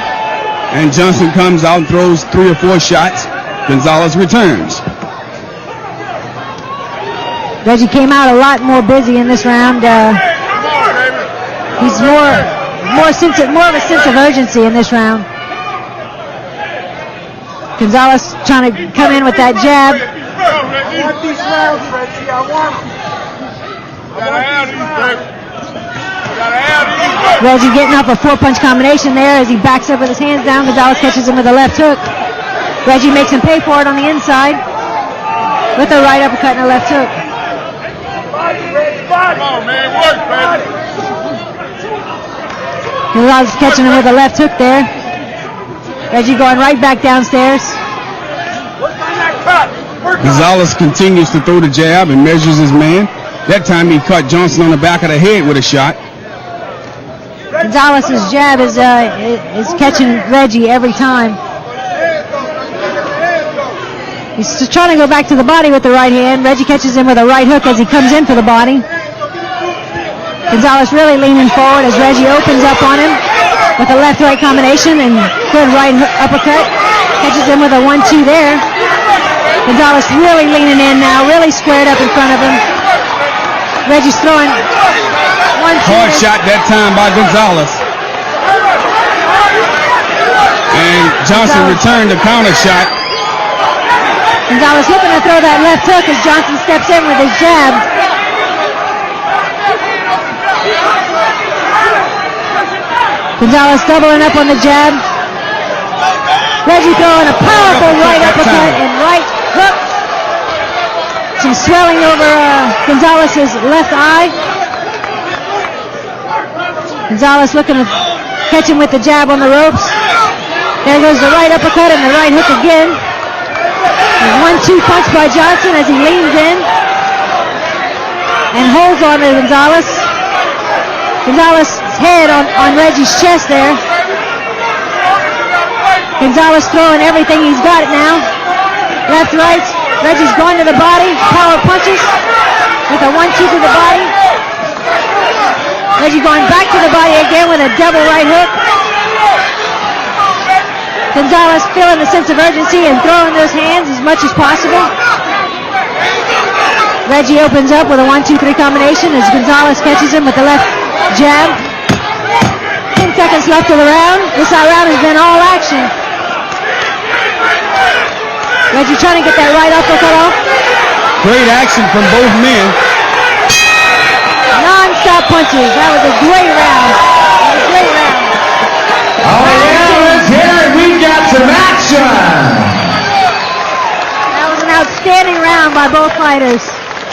And Johnson comes out and throws 3 or 4 shots. Gonzales returns. Reggie came out a lot more busy in this round. He's more of a sense of urgency in this round. Gonzales trying to come in with that jab. I want these rounds, Reggie. I want them. Gotta have these, baby. Gotta have these, baby. Reggie getting up a 4-punch combination there as he backs up with his hands down. Gonzales catches him with a left hook. Reggie makes him pay for it on the inside with a right uppercut and a left hook. Come on, man. Work, baby. Gonzales catching him with a left hook there. Reggie going right back downstairs. Work on that cut. Work on Gonzales continues to throw the jab and measures his man. That time he caught Johnson on the back of the head with a shot. Gonzales' jab is catching Reggie every time. He's just trying to go back to the body with the right hand. Reggie catches him with a right hook as he comes in for the body. Gonzales really leaning forward as Reggie opens up on him with a left-right combination and good right uppercut. Catches him with a 1-2 there. Gonzales really leaning in now, really squared up in front of him. Reggie's throwing 1-2. Hard shot that time by Gonzales. And Johnson returned the counter shot. Gonzales looking to throw that left hook as Johnson steps in with his jab. Gonzales doubling up on the jab. Reggie throwing a powerful right uppercut and right hook. Some swelling over Gonzales' left eye. Gonzales looking to catch him with the jab on the ropes. There goes the right uppercut and the right hook again. A 1-2 punch by Johnson as he leans in and holds on to Gonzales. Gonzales' head on Reggie's chest there. Gonzales throwing everything he's got now. Left, right. Reggie's going to the body. Power punches with a 1-2 to the body. Reggie going back to the body again with a double right hook. Gonzales feeling the sense of urgency and throwing those hands as much as possible. Reggie opens up with a 1-2-3 combination as Gonzales catches him with the left jab. 10 seconds left of the round. This round has been all action. Reggie trying to get that right uppercut off. Great action from both men. Non-stop punches. That was a great round. It was a great round. Oh yeah, let's hear it. We've got some action. That was an outstanding round by both fighters.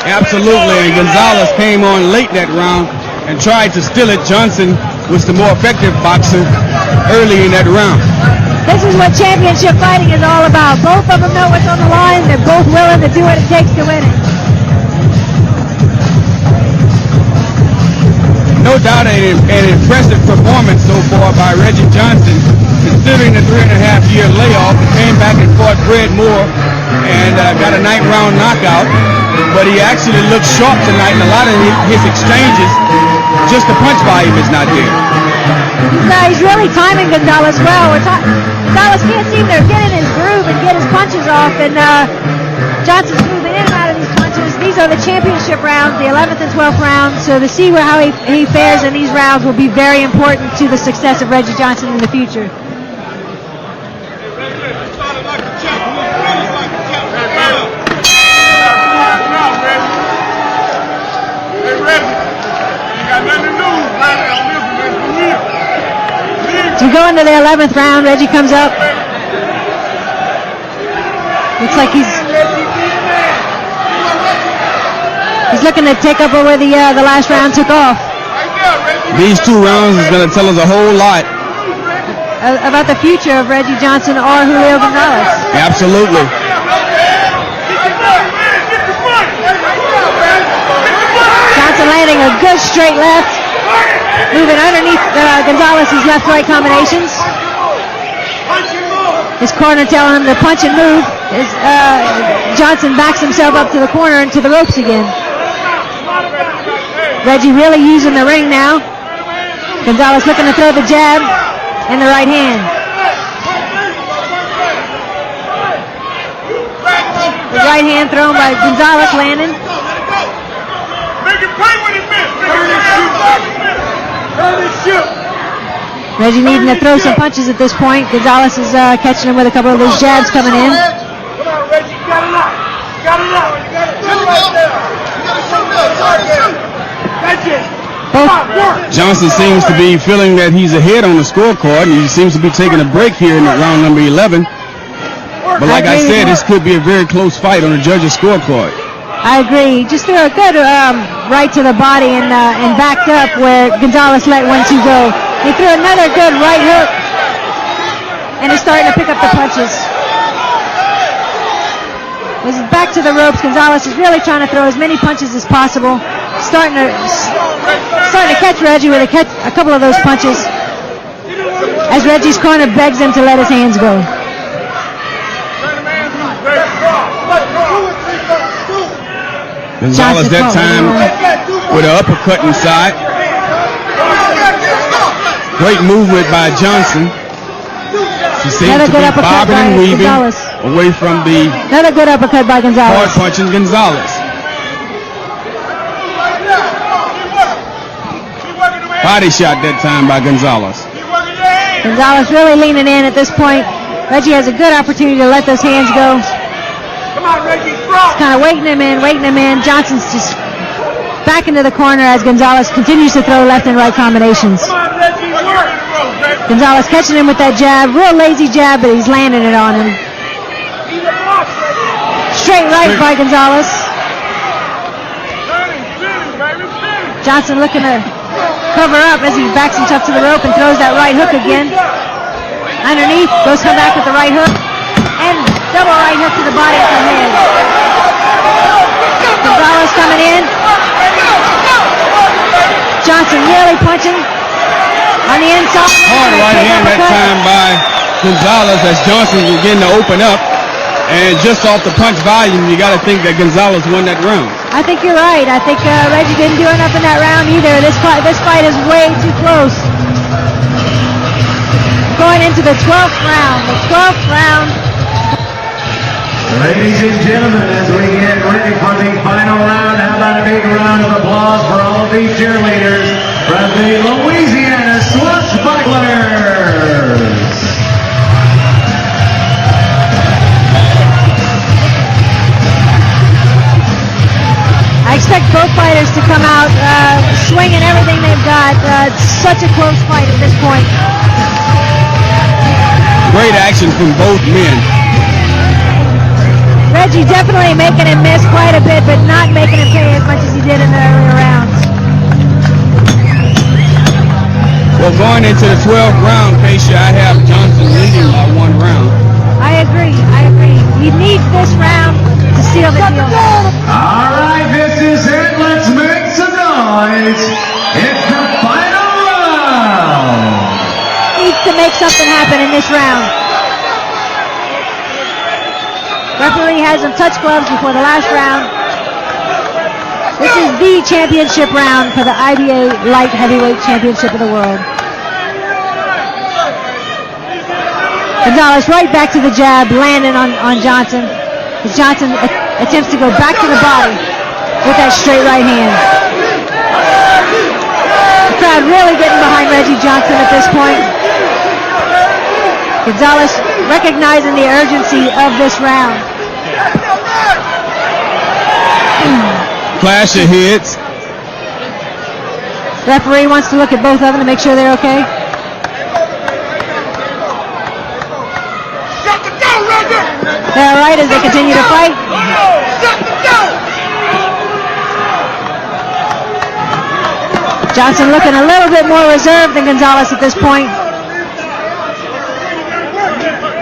Absolutely, and Gonzales came on late that round and tried to steal it. Johnson was the more effective boxer early in that round. This is what championship fighting is all about. Both of them know what's on the line. They're both willing to do what it takes to win it. No doubt an impressive performance so far by Reggie Johnson, considering the 3.5-year layoff. He came back and fought Fred Moore and got a 9th-round knockout. But he actually looked sharp tonight in a lot of his exchanges. Just the punch volume is not there. No, he's really timing Gonzales well. Gonzales can't seem to get in his groove and get his punches off, and Johnson's moving in and out of these punches. These are the championship rounds, the 11th and 12th rounds, so to see how he fares in these rounds will be very important to the success of Reggie Johnson in the future. So we go into the 11th round. Reggie comes up. Looks like he's looking to take up where the last round took off. These 2 rounds is going to tell us a whole lot about the future of Reggie Johnson or Julio Gonzales. Absolutely. Johnson landing a good straight left. Moving underneath Gonzales' left-right combinations. His corner telling him to punch and move. Johnson backs himself up to the corner and to the ropes again. Reggie really using the ring now. Gonzales looking to throw the jab and the right hand. The right hand thrown by Gonzales landing. Reggie needing to throw some punches at this point. Gonzales is catching him with a couple of those jabs coming in. Come on, Reggie, you got it up. You got it up. You got it right there. That's it. Come on, work. Johnson seems to be feeling that he's ahead on the scorecard, and he seems to be taking a break here in round number 11. But like I said, this could be a very close fight on the judges' scorecard. I agree. Just threw a good right to the body and backed up where Gonzales let 1-2 go. He threw another good right hook, and he's starting to pick up the punches. This is back to the ropes. Gonzales is really trying to throw as many punches as possible. Starting to catch Reggie with a couple of those punches as Reggie's corner begs him to let his hands go. Gonzales that time with an uppercut inside. Great movement by Johnson. He seems to be bobbing and weaving away from the another good uppercut by Gonzales. hard punching Gonzales. Body shot that time by Gonzales. Gonzales really leaning in at this point. Reggie has a good opportunity to let those hands go. Come on, Reggie, He's kind of waiting him in. Johnson's just back into the corner as Gonzales continues to throw left and right combinations. Come on, Reggie, work. Gonzales catching him with that jab, real lazy jab, but he's landing it on him. Straight right by Gonzales. Johnson looking to cover up as he backs himself to the rope and throws that right hook again. Underneath, come back with the right hook, and double right hook to the body of the head. Gonzales coming in. Johnson really punching on the inside. Hard right hand that time by Gonzales as Johnson was getting to open up. And just off the punch volume, you got to think that Gonzales won that round. I think you're right. I think Reggie didn't do enough in that round either. This fight is way too close. going into the 12th round. The 12th round. Ladies and gentlemen, as we get ready for the final round, how about a big round of applause for all of these cheerleaders from the Louisiana Swashbucklers. I expect both fighters to come out swinging everything they've got. Such a close fight at this point. Great action from both men. Reggie definitely making him miss quite a bit, but not making him pay as much as he did in the earlier rounds. Well, going into the 12th round, Keisha, I have Johnson leading by 1 round. I agree. He needs this round to seal the deal. All right, this is it. Let's make some noise. It's the final round. Needs to make something happen in this round. Referee has him touch gloves before the last round. This is the championship round for the IBA Light Heavyweight Championship of the world. Gonzales right back to the jab, landing on Johnson. As Johnson attempts to go back to the body with that straight right hand. The crowd really getting behind Reggie Johnson at this point. Gonzales recognizing the urgency of this round. Clash of heads. Referee wants to look at both of them to make sure they're okay. They're all right as they continue to fight. Johnson looking a little bit more reserved than Gonzales at this point.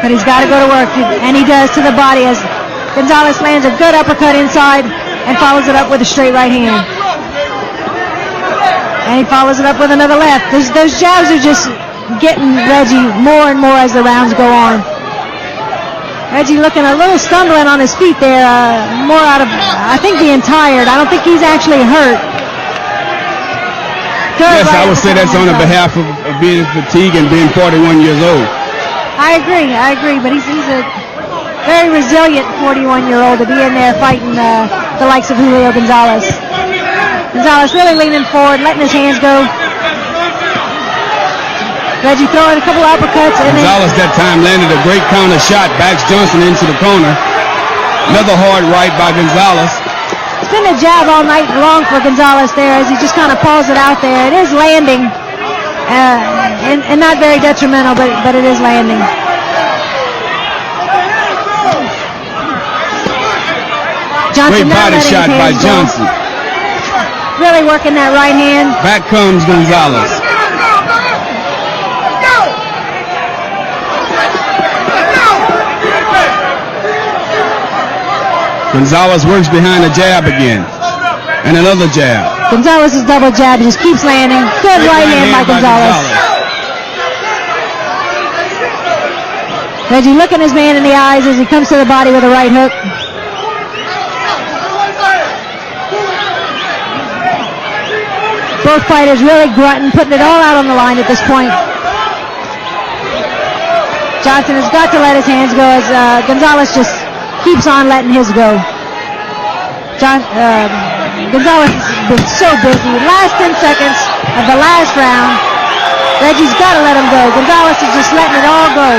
But he's got to go to work, and he does to the body as Gonzales lands a good uppercut inside and follows it up with a straight right hand. And he follows it up with another left. Those jabs are just getting Reggie more and more as the rounds go on. Reggie looking a little stumbling on his feet there, more out of, I think, being tired. I don't think he's actually hurt. Good Yes, right I would say that's on the behalf of being fatigued and being 41 years old. I agree, but he's a very resilient 41-year-old to be in there fighting the likes of Julio Gonzales. Gonzales really leaning forward, letting his hands go. Reggie throwing a couple uppercuts, and Gonzales that time landed a great counter shot, backs Johnson into the corner. Another hard right by Gonzales. It's been a jab all night long for Gonzales there as he just kind of pulls it out there. It is landing, and not very detrimental, but it is landing. Johnson Great body shot by Johnson. Really working that right hand. Back comes Gonzales. Gonzales works behind a jab again. And another jab. Gonzales' double jab just keeps landing. Good right hand by Gonzales. Reggie looking his man in the eyes as he comes to the body with a right hook. Both fighters really grunting, putting it all out on the line at this point. Johnson has got to let his hands go as Gonzales just keeps on letting his go. Gonzales has been so busy. Last 10 seconds of the last round. Reggie's got to let him go. Gonzales is just letting it all go.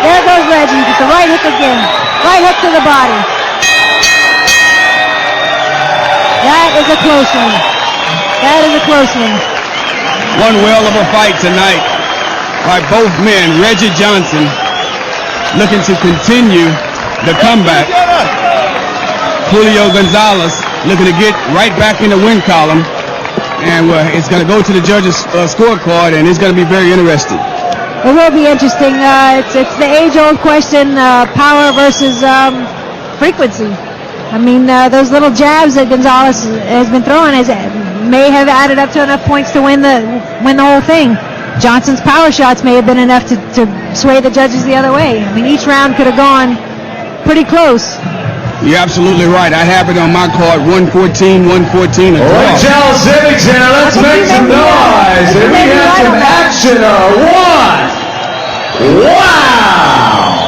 There goes Reggie with the right hook again. Right hook to the body. That is a close one. That is a close one. One whale of a fight tonight by both men. Reggie Johnson looking to continue the comeback. Julio Gonzales looking to get right back in the win column. And it's going to go to the judges' scorecard, and it's going to be very interesting. It will be interesting. It's the age-old question, power versus frequency. I mean, those little jabs that Gonzales has been throwing may have added up to enough points to win the whole thing. Johnson's power shots may have been enough to sway the judges the other way. I mean, each round could have gone pretty close. You're absolutely right. I have it on my card, 114, 114. Civics here. Let's make some noise. And we have some action. One, Wow!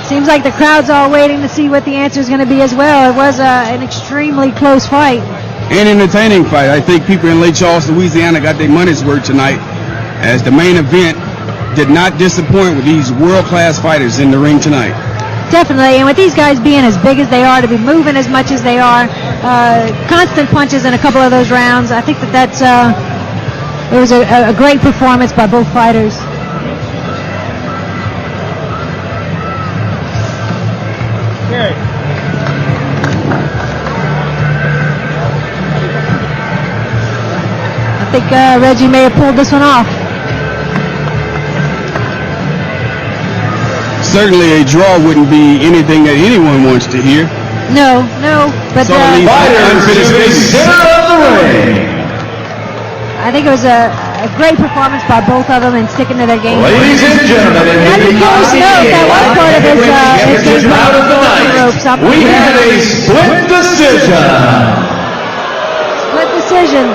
Seems like the crowd's all waiting to see what the answer is going to be as well. It was an extremely close fight. An entertaining fight. I think people in Lake Charles, Louisiana got their money's worth tonight, as the main event did not disappoint with these world-class fighters in the ring tonight. Definitely, and with these guys being as big as they are, to be moving as much as they are, constant punches in a couple of those rounds, I think that's it was a great performance by both fighters. I think Reggie may have pulled this one off. Certainly a draw wouldn't be anything that anyone wants to hear. No, but So at least Fighters to the center of the ring. I think it was a great performance by both of them and sticking to their game. Ladies and gentlemen, And I'm curious to know if that was part of his game out of the night, we had a split decision. Split decision.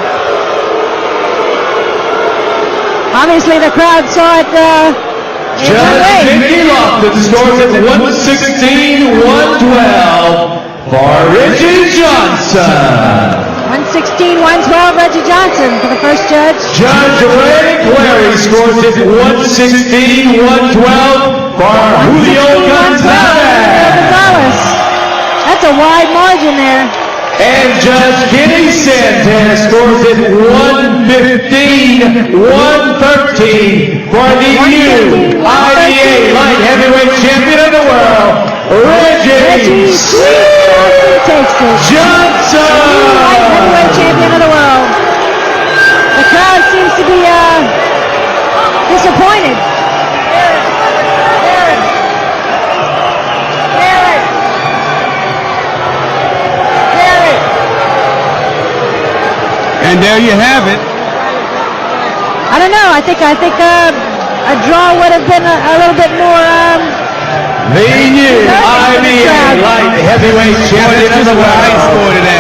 Obviously, the crowd saw it in one Judge way. Mickey Lofton scores at 116-112 for Reggie Johnson. 116-112, Reggie Johnson for the first judge. Judge Ray Clary scores at 116-112 for Julio Gonzales. That's a wide margin there. And Judge Kenny Santos scores at 115-113 for the new IBA Light Heavyweight Champion of the World, Reggie takes it. Johnson. Light heavyweight champion of the world. The crowd seems to be disappointed. And there you have it. I don't know. I think a draw would have been a little bit more. The new IBA Light Heavyweight Champion of the World,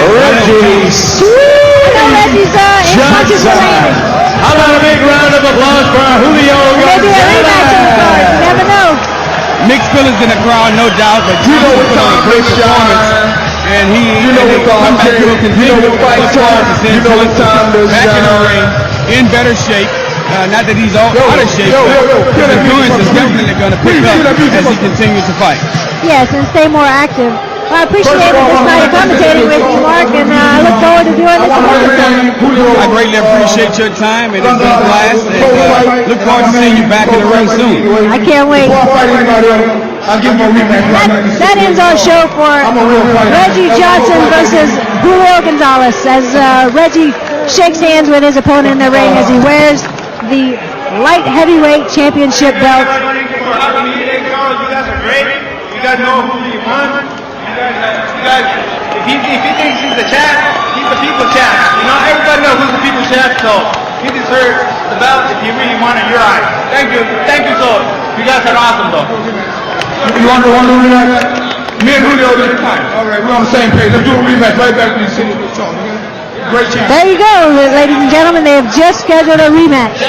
Reggie Reggie's Johnson. How about a big round of applause for Julio Maybe a rematch in the card. You Gonzales? never know. Mixed feelings in the crowd, no doubt, but Julio put on a great performance. And he come back to a continual back in the ring in better shape. Not that he's all out of shape, but his endurance is definitely going to pick up as he continues to fight. Yes, and stay more active. Well, I appreciate this night of commentating with you, Mark, and I look forward to doing this another time. I greatly appreciate your time. It has been a blast, and look forward to seeing you back in the ring soon. I can't wait. That ends our show for Reggie Johnson versus Julio Gonzales as Reggie shakes hands with his opponent in the ring as he wears the light heavyweight championship belt. You guys are great. You guys know who you won. You guys, if he thinks he's the champ, he's the people champ. You know, everybody knows who's the people champ, so he deserves the belt if he really wanted your eyes. Thank you. So you guys are awesome though. You want to rematch? Me and Julio this time. All right, we're on the same page. Let's do a rematch right back to the city of the show. Great chance. There you go, ladies and gentlemen. They have just scheduled a rematch.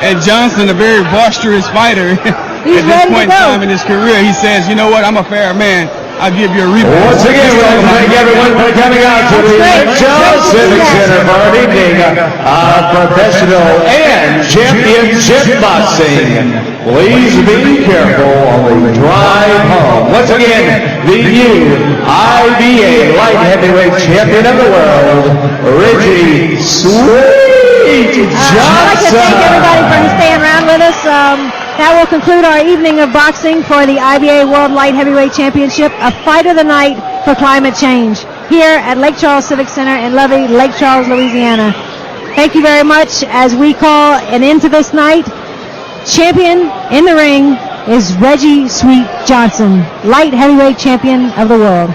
And Johnson, a very boisterous fighter, He's at this ready to point in go. time in his career, he says, you know what, I'm a fair man. I'll give you a rematch. Once again, we'd like to thank everyone for coming out to the That's great. Charles Civic Center for an evening of professional and championship boxing. Please be careful on the drive home. Once again, the new IBA Light Heavyweight Champion of the World, Reggie Sweet Johnson. I'd like to thank everybody for staying around with us. That will conclude our evening of boxing for the IBA World Light Heavyweight Championship, a fight of the night for climate change here at Lake Charles Civic Center in lovely Lake Charles, Louisiana. Thank you very much as we call an end to this night. Champion in the ring is Reggie Sweet Johnson, Light Heavyweight Champion of the World.